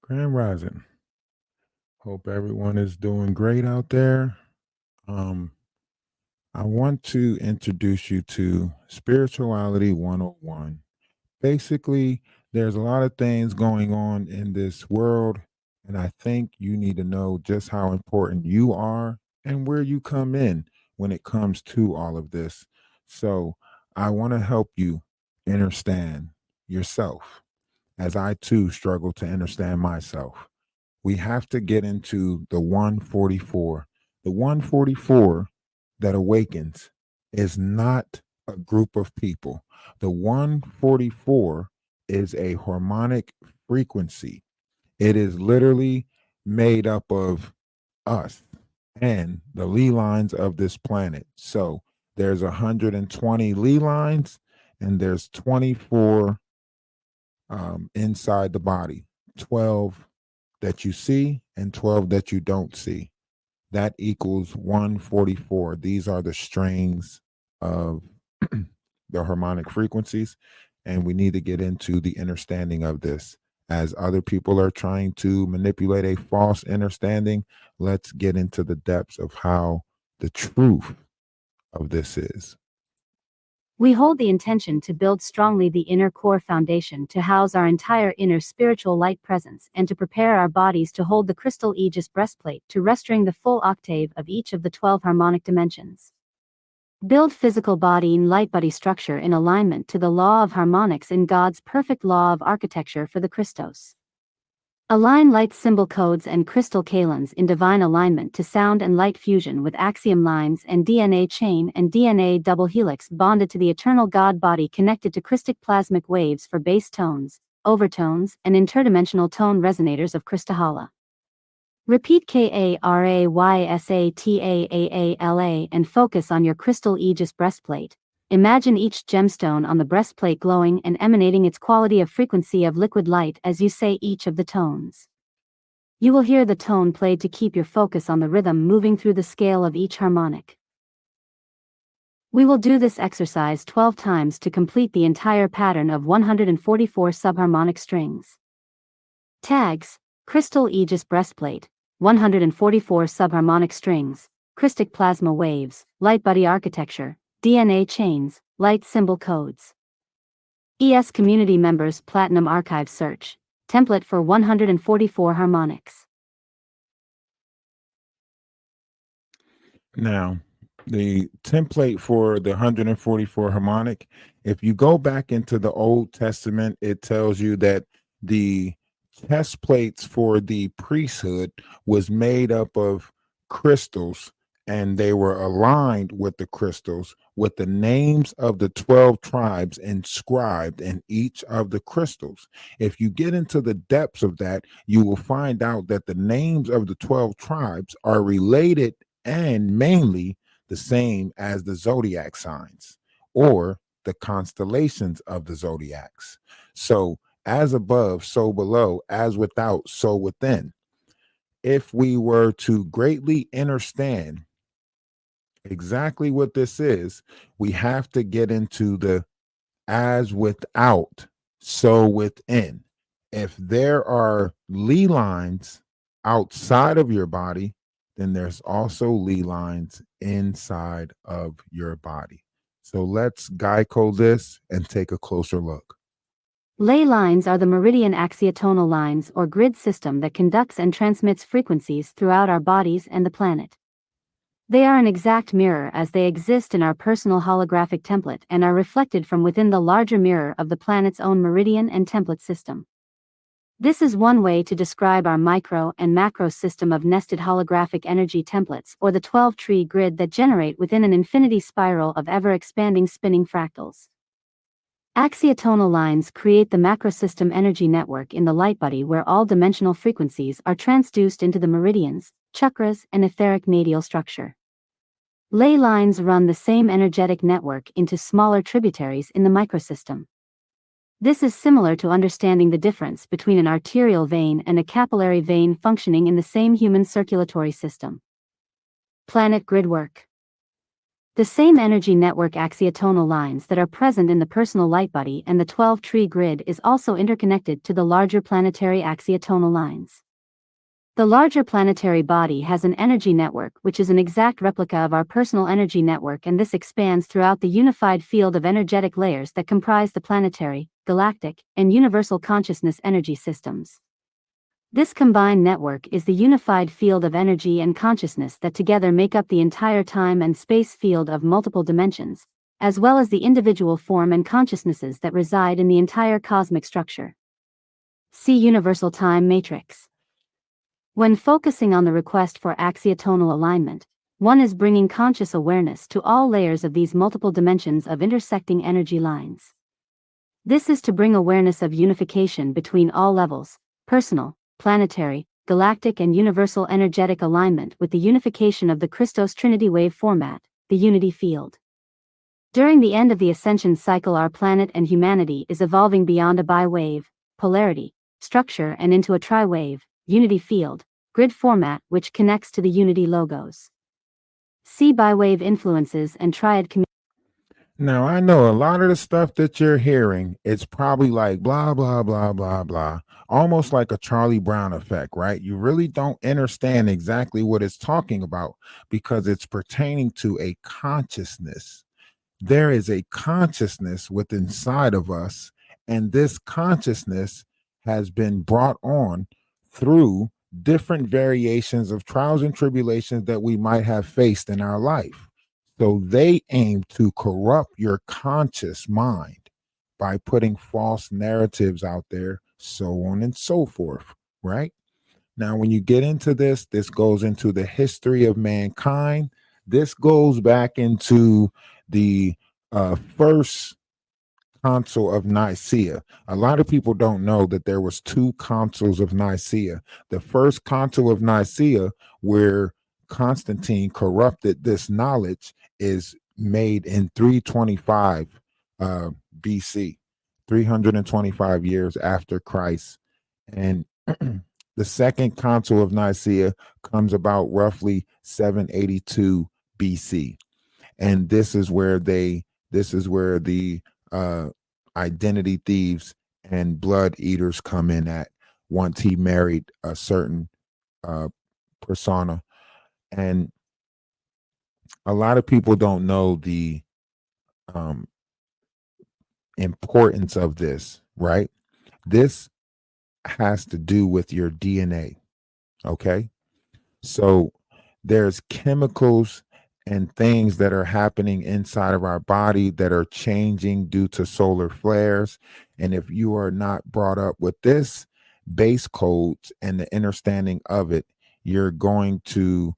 Grand Rising. Hope everyone is doing great out there. Um, I want to introduce you to Spirituality 101. Basically, there's a lot of things going on in this world, and I think you need to know just how important you are and where you come in when it comes to all of this. So, I want to help you understand yourself as I too struggle to understand myself. We have to get into the 144. The 144 that awakens is not a group of people. The 144 is a harmonic frequency. It is literally made up of us and the Lee lines of this planet. So there's 120 Lee lines and there's 24 inside the body, 12 that you see and 12 that you don't see. That equals 144. These are the strings of the harmonic frequencies. And we need to get into the understanding of this. As other people are trying to manipulate a false understanding, let's get into the depths of how the truth of this is. We hold the intention to build strongly the inner core foundation to house our entire inner spiritual light presence and to prepare our bodies to hold the crystal aegis breastplate to restoring the full octave of each of the 12 harmonic dimensions. Build physical body and light body structure in alignment to the law of harmonics in God's perfect law of architecture for the Christos. Align light symbol codes and crystal kalends in divine alignment to sound and light fusion with axiom lines and DNA chain and DNA double helix bonded to the eternal God body connected to crystic plasmic waves for bass tones, overtones, and interdimensional tone resonators of Christahala. Repeat KARAYSATAAALA and focus on your crystal aegis breastplate. Imagine each gemstone on the breastplate glowing and emanating its quality of frequency of liquid light as you say each of the tones. You will hear the tone played to keep your focus on the rhythm moving through the scale of each harmonic. We will do this exercise 12 times to complete the entire pattern of 144 subharmonic strings. Tags: Crystal Aegis Breastplate, 144 subharmonic strings, Christic Plasma Waves, Light Body Architecture, DNA Chains, Light Symbol Codes. ES Community Members Platinum Archive Search, Template for 144 Harmonics. Now, the template for the 144 harmonic, if you go back into the Old Testament, it tells you that the chest plates for the priesthood was made up of crystals, and they were aligned with the crystals with the names of the 12 tribes inscribed in each of the crystals. If you get into the depths of that, you will find out that the names of the 12 tribes are related and mainly the same as the zodiac signs or the constellations of the zodiacs. So, as above, so below, as without, so within. If we were to greatly understand exactly what this is, we have to get into the as without, so within. If there are Lee lines outside of your body, then there's also Lee lines inside of your body. So let's Geico this and take a closer look. Ley lines are the meridian axiotonal lines or grid system that conducts and transmits frequencies throughout our bodies and the planet. They are an exact mirror as they exist in our personal holographic template and are reflected from within the larger mirror of the planet's own meridian and template system. This is one way to describe our micro and macro system of nested holographic energy templates or the 12-tree grid that generate within an infinity spiral of ever-expanding spinning fractals. Axiotonal lines create the macrosystem energy network in the light body where all dimensional frequencies are transduced into the meridians, chakras, and etheric nadial structure. Ley lines run the same energetic network into smaller tributaries in the microsystem. This is similar to understanding the difference between an arterial vein and a capillary vein functioning in the same human circulatory system. Planet grid work. The same energy network axiotonal lines that are present in the personal light body and the 12-tree grid is also interconnected to the larger planetary axiotonal lines. The larger planetary body has an energy network which is an exact replica of our personal energy network, and this expands throughout the unified field of energetic layers that comprise the planetary, galactic, and universal consciousness energy systems. This combined network is the unified field of energy and consciousness that together make up the entire time and space field of multiple dimensions, as well as the individual form and consciousnesses that reside in the entire cosmic structure. See Universal Time Matrix. When focusing on the request for axiotonal alignment, one is bringing conscious awareness to all layers of these multiple dimensions of intersecting energy lines. This is to bring awareness of unification between all levels, personal, planetary, galactic and universal energetic alignment with the unification of the Christos Trinity wave format, the unity field. During the end of the ascension cycle, our planet and humanity is evolving beyond a bi-wave, polarity, structure and into a tri-wave, unity field, grid format which connects to the unity logos. See bi-wave influences and triad communication. Now, I know a lot of the stuff that you're hearing, it's probably like blah, blah, blah, blah, blah, almost like a Charlie Brown effect, right? You really don't understand exactly what it's talking about because it's pertaining to a consciousness. There is a consciousness within inside of us, and this consciousness has been brought on through different variations of trials and tribulations that we might have faced in our life. So they aim to corrupt your conscious mind by putting false narratives out there, so on and so forth, right? Now, when you get into this goes into the history of mankind. This goes back into the first council of Nicaea. A lot of people don't know that there was two councils of Nicaea. The first council of Nicaea, where Constantine corrupted this knowledge, is made in 325 BC, 325 years after Christ. And the second council of Nicaea comes about roughly 782 BC. And this is where the identity thieves and blood eaters come in at once he married a certain persona. And a lot of people don't know the um, importance of this, right? This has to do with your DNA. Okay. So there's chemicals and things that are happening inside of our body that are changing due to solar flares. And if you are not brought up with this base codes and the understanding of it, you're going to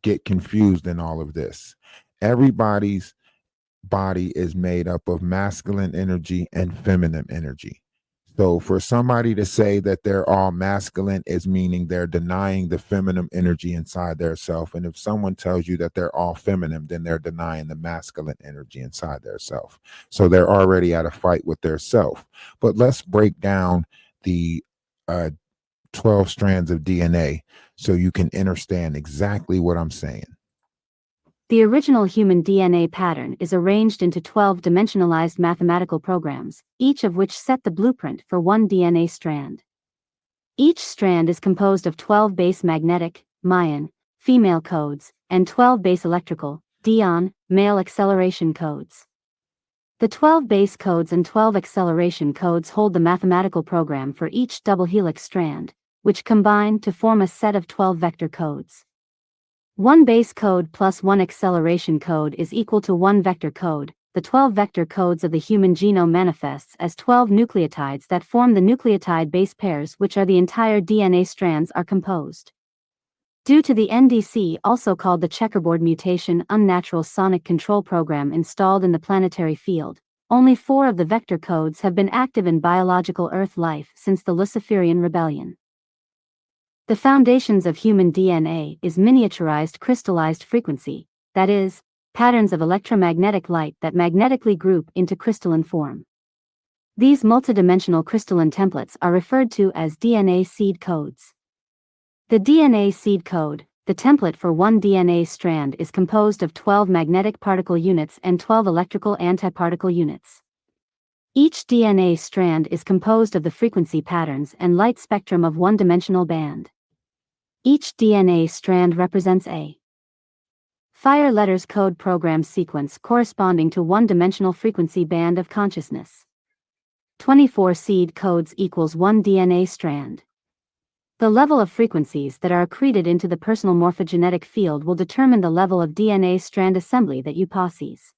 get confused in all of this. Everybody's body is made up of masculine energy and feminine energy. So for somebody to say that they're all masculine is meaning they're denying the feminine energy inside their self. And if someone tells you that they're all feminine, then they're denying the masculine energy inside their self. So they're already at a fight with their self. But let's break down the 12 strands of DNA so you can understand exactly what I'm saying. The original human DNA pattern is arranged into 12 dimensionalized mathematical programs, each of which set the blueprint for one DNA strand. Each strand is composed of 12 base magnetic, Mayan, female codes, and 12 base electrical, Dion, male acceleration codes. The 12 base codes and 12 acceleration codes hold the mathematical program for each double helix strand, which combine to form a set of 12 vector codes. One base code plus one acceleration code is equal to one vector code. The 12 vector codes of the human genome manifests as 12 nucleotides that form the nucleotide base pairs, which are the entire DNA strands are composed. Due to the NDC, also called the checkerboard mutation unnatural sonic control program installed in the planetary field, only 4 of the vector codes have been active in biological Earth life since the Luciferian rebellion. The foundations of human DNA is miniaturized crystallized frequency, that is, patterns of electromagnetic light that magnetically group into crystalline form. These multidimensional crystalline templates are referred to as DNA seed codes. The DNA seed code, the template for one DNA strand is composed of 12 magnetic particle units and 12 electrical antiparticle units. Each DNA strand is composed of the frequency patterns and light spectrum of one-dimensional band. Each DNA strand represents a fire letters code program sequence corresponding to one-dimensional frequency band of consciousness. 24 seed codes equals one DNA strand. The level of frequencies that are accreted into the personal morphogenetic field will determine the level of DNA strand assembly that you possess.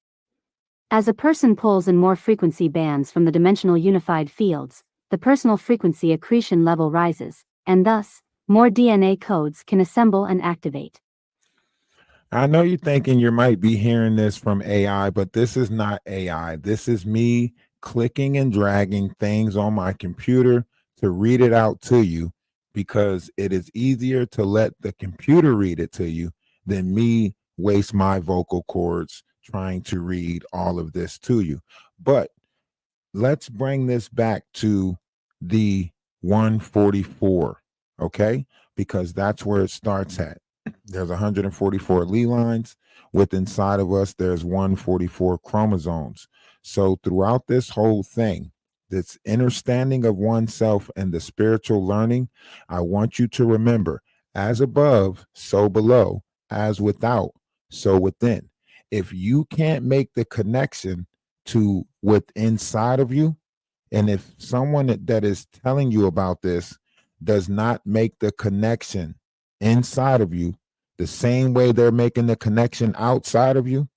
As a person pulls in more frequency bands from the dimensional unified fields, the personal frequency accretion level rises, and thus, more DNA codes can assemble and activate. I know you're thinking you might be hearing this from AI, but this is not AI. This is me clicking and dragging things on my computer to read it out to you, because it is easier to let the computer read it to you than me waste my vocal cords trying to read all of this to you. But let's bring this back to the 144, okay? Because that's where it starts at. There's 144 Lee lines. With inside of us, there's 144 chromosomes. So throughout this whole thing, this understanding of oneself and the spiritual learning, I want you to remember, as above, so below, as without, so within. If you can't make the connection to what's inside of you, and if someone that is telling you about this does not make the connection inside of you the same way they're making the connection outside of you,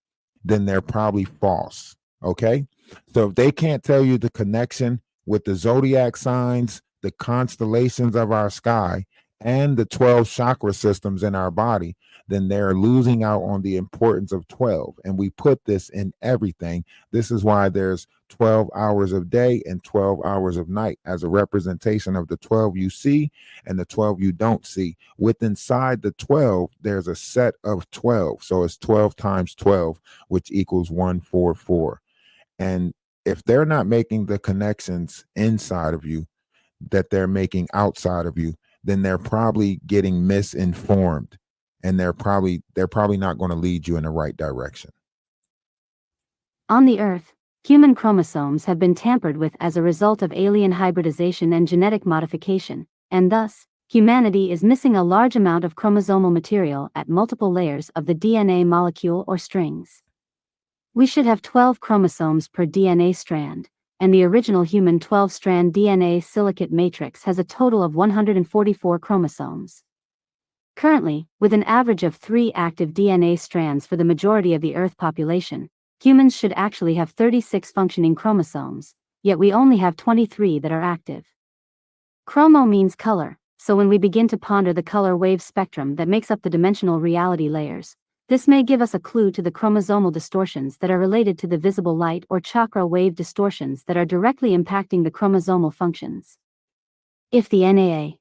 then they're probably false. Okay. So if they can't tell you the connection with the zodiac signs, the constellations of our sky, and the 12 chakra systems in our body, then they're losing out on the importance of 12. And we put this in everything. This is why there's 12 hours of day and 12 hours of night as a representation of the 12 you see and the 12 you don't see. With inside the 12, there's a set of 12. So it's 12 times 12, which equals 144. And if they're not making the connections inside of you that they're making outside of you, then they're probably getting misinformed, and they're probably not going to lead you in the right direction. On the Earth, human chromosomes have been tampered with as a result of alien hybridization and genetic modification, and thus, humanity is missing a large amount of chromosomal material at multiple layers of the DNA molecule or strings. We should have 12 chromosomes per DNA strand, and the original human 12-strand DNA silicate matrix has a total of 144 chromosomes. Currently, with an average of 3 active DNA strands for the majority of the Earth population, humans should actually have 36 functioning chromosomes, yet we only have 23 that are active. Chromo means color, so when we begin to ponder the color wave spectrum that makes up the dimensional reality layers, this may give us a clue to the chromosomal distortions that are related to the visible light or chakra wave distortions that are directly impacting the chromosomal functions. If the NAA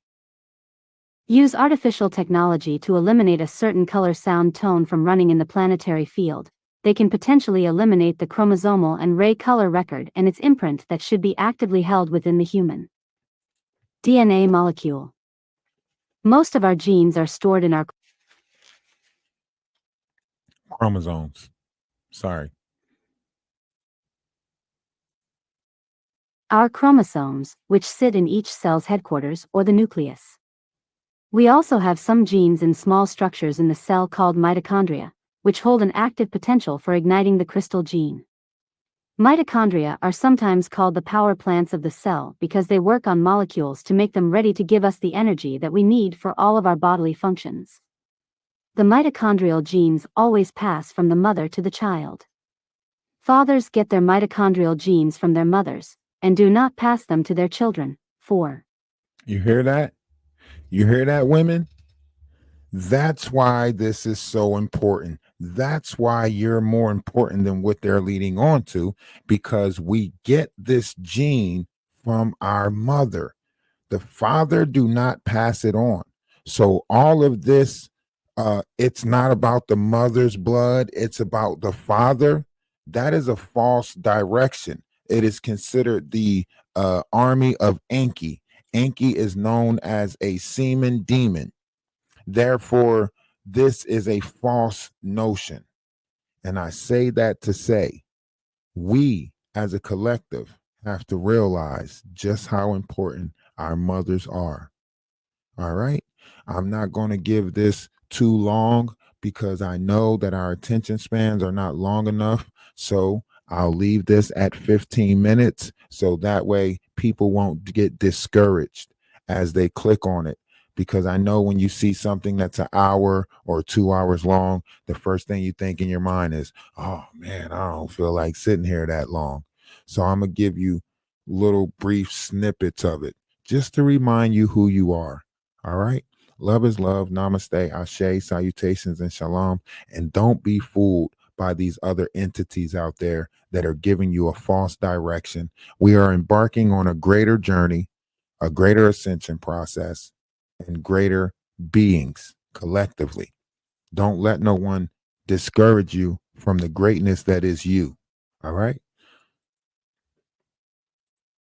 use artificial technology to eliminate a certain color sound tone from running in the planetary field, they can potentially eliminate the chromosomal and ray color record and its imprint that should be actively held within the human DNA molecule. Most of our genes are stored in our Chromosomes. Sorry. Our chromosomes, which sit in each cell's headquarters or the nucleus. We also have some genes in small structures in the cell called mitochondria, which hold an active potential for igniting the crystal gene. Mitochondria are sometimes called the power plants of the cell because they work on molecules to make them ready to give us the energy that we need for all of our bodily functions. The mitochondrial genes always pass from the mother to the child. Fathers get their mitochondrial genes from their mothers, and do not pass them to their children. 4. You hear that? You hear that, women? That's why this is so important. That's why you're more important than what they're leading on to, because we get this gene from our mother. The father do not pass it on. So all of this, it's not about the mother's blood, it's about the father. That is a false direction. It is considered the army of Enki. Enki is known as a semen demon. Therefore, This is a false notion. And I say that to say, we as a collective have to realize just how important our mothers are. All right. I'm not going to give this too long because I know that our attention spans are not long enough. So I'll leave this at 15 minutes so that way people won't get discouraged as they click on it. Because I know when you see something that's an hour or 2 hours long, the first thing you think in your mind is, oh man, I don't feel like sitting here that long. So I'm going to give you little brief snippets of it just to remind you who you are. All right. Love is love. Namaste, Ashe, salutations, and shalom. And don't be fooled by these other entities out there that are giving you a false direction. We are embarking on a greater journey, a greater ascension process, and greater beings collectively. Don't let no one discourage you from the greatness that is you. All right.